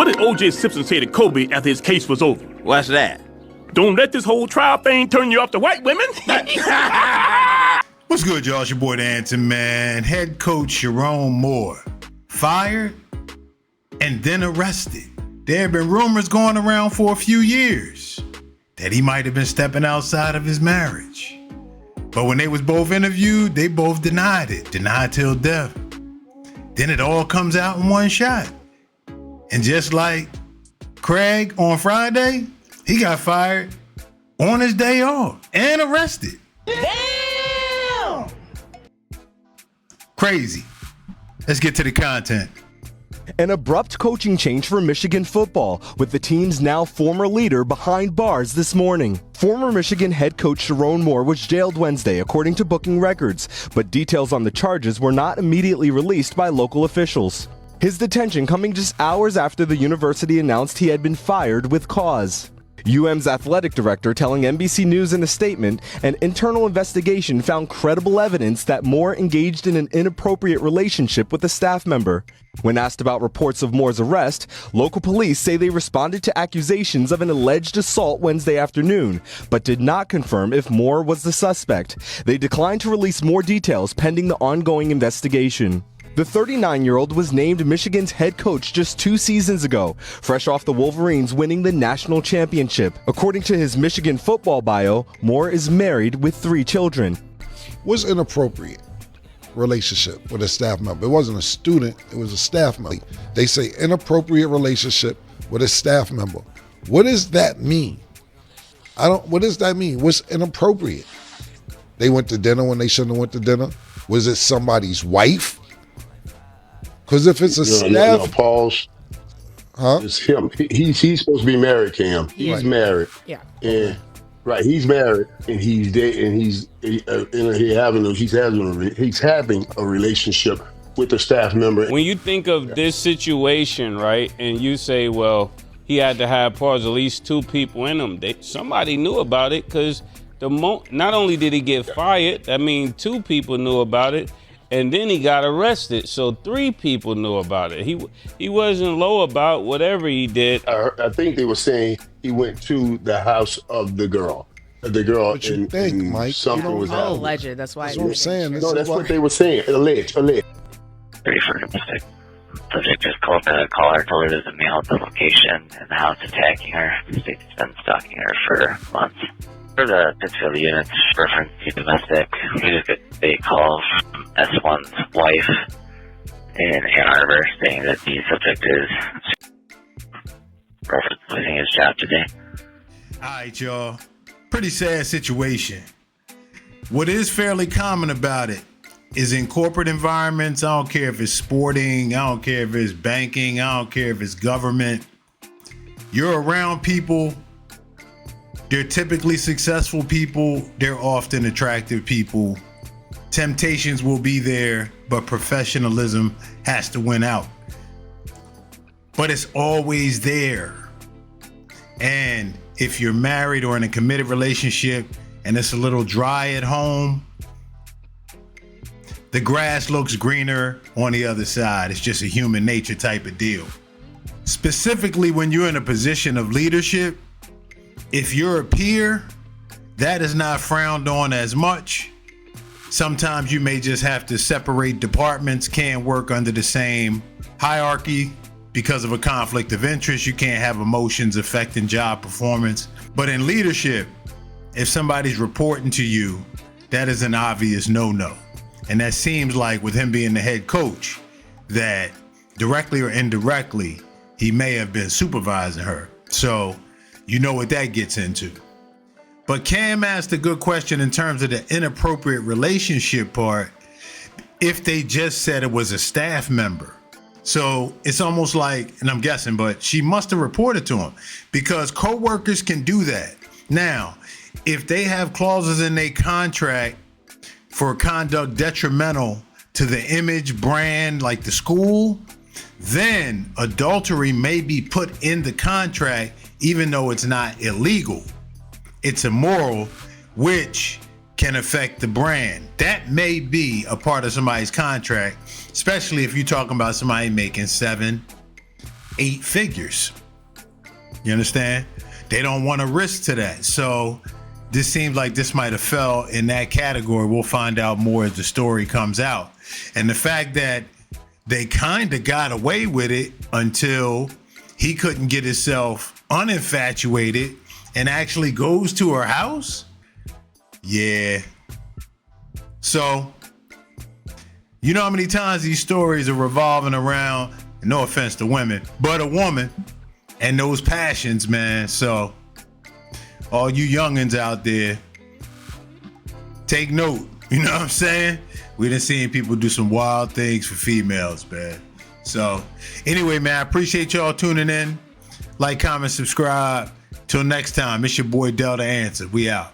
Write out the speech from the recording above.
did O.J. Simpson say to Kobe after his case was over? What's that? Don't let this whole trial thing turn you off to white women. What's good, y'all? It's your boy, the Anton Man. Head coach Sherrone Moore fired and then arrested. There have been rumors going around for a few years that he might have been stepping outside of his marriage. But when they was both interviewed, they both denied it. Denied till death. Then it all comes out in one shot. And just like Craig on Friday, he got fired on his day off and arrested. Damn! Crazy. Let's get to the content. An abrupt coaching change for Michigan football, with the team's now former leader behind bars this morning. Former Michigan head coach Sherrone Moore was jailed Wednesday, according to booking records, but details on the charges were not immediately released by local officials. His detention coming just hours after the university announced he had been fired with cause. UM's athletic director telling NBC News in a statement, an internal investigation found credible evidence that Moore engaged in an inappropriate relationship with a staff member. When asked about reports of Moore's arrest, local police say they responded to accusations of an alleged assault Wednesday afternoon, but did not confirm if Moore was the suspect. They declined to release more details pending the ongoing investigation. The 39-year-old was named Michigan's head coach just 2 seasons ago, fresh off the Wolverines winning the national championship. According to his Michigan football bio, Moore is married with 3 children. What's inappropriate relationship with a staff member? It wasn't a student, it was a staff member. They say inappropriate relationship with a staff member. What does that mean? What does that mean? What's inappropriate? They went to dinner when they shouldn't have went to dinner? Was it somebody's wife? Because if it's a staff... No, pause. Huh? It's him. He's supposed to be married, Cam. He's Right. married. Yeah. And right, he's married, and he's and he's having a relationship with a staff member. When you think of this situation, right, and you say, well, he had to have pause at least 2 people in him. Somebody knew about it, because not only did he get fired, I mean, 2 people knew about it. And then he got arrested, so 3 people knew about it. He wasn't low about whatever he did. I think they were saying he went to the house of the girl. What you think, Mike? Something was happening. Alleged. That's why. That's what I'm saying. No, that's what they were saying. Alleged. Pretty for domestic. Subject just called the caller, told her there's a male at the location and the house attacking her. The state's been stalking her for months. For the Pittsfield unit's reference to domestic, we just get a call from S1's wife in Ann Arbor saying that the subject is losing his job today. All right, y'all. Pretty sad situation. What is fairly common about it is in corporate environments, I don't care if it's sporting, I don't care if it's banking, I don't care if it's government. You're around people. They're typically successful people. They're often attractive people. Temptations will be there, but professionalism has to win out. But it's always there. And if you're married or in a committed relationship and it's a little dry at home, the grass looks greener on the other side. It's just a human nature type of deal. Specifically, when you're in a position of leadership, if you're a peer, that is not frowned on as much. Sometimes you may just have to separate departments, can't work under the same hierarchy because of a conflict of interest. You can't have emotions affecting job performance. But in leadership, if somebody's reporting to you, that is an obvious no-no. And that seems like with him being the head coach, that directly or indirectly, he may have been supervising her. So you know what that gets into. But Cam asked a good question in terms of the inappropriate relationship part, if they just said it was a staff member. So it's almost like, and I'm guessing, but she must have reported to him because coworkers can do that. Now, if they have clauses in their contract for conduct detrimental to the image, brand, like the school, then adultery may be put in the contract, even though it's not illegal. It's immoral, which can affect the brand. That may be a part of somebody's contract, especially if you're talking about somebody making $7, 8 figures. You understand? They don't want to risk to that. So this seems like this might have fell in that category. We'll find out more as the story comes out. And the fact that they kind of got away with it until he couldn't get himself uninfatuated and actually goes to her house. Yeah. So, you know how many times these stories are revolving around, no offense to women, but a woman and those passions, man. So, all you youngins out there, take note. You know what I'm saying? We done seen people do some wild things for females, man. So, anyway, man, I appreciate y'all tuning in. Like, comment, subscribe. Till next time, it's your boy Delta Answer. We out.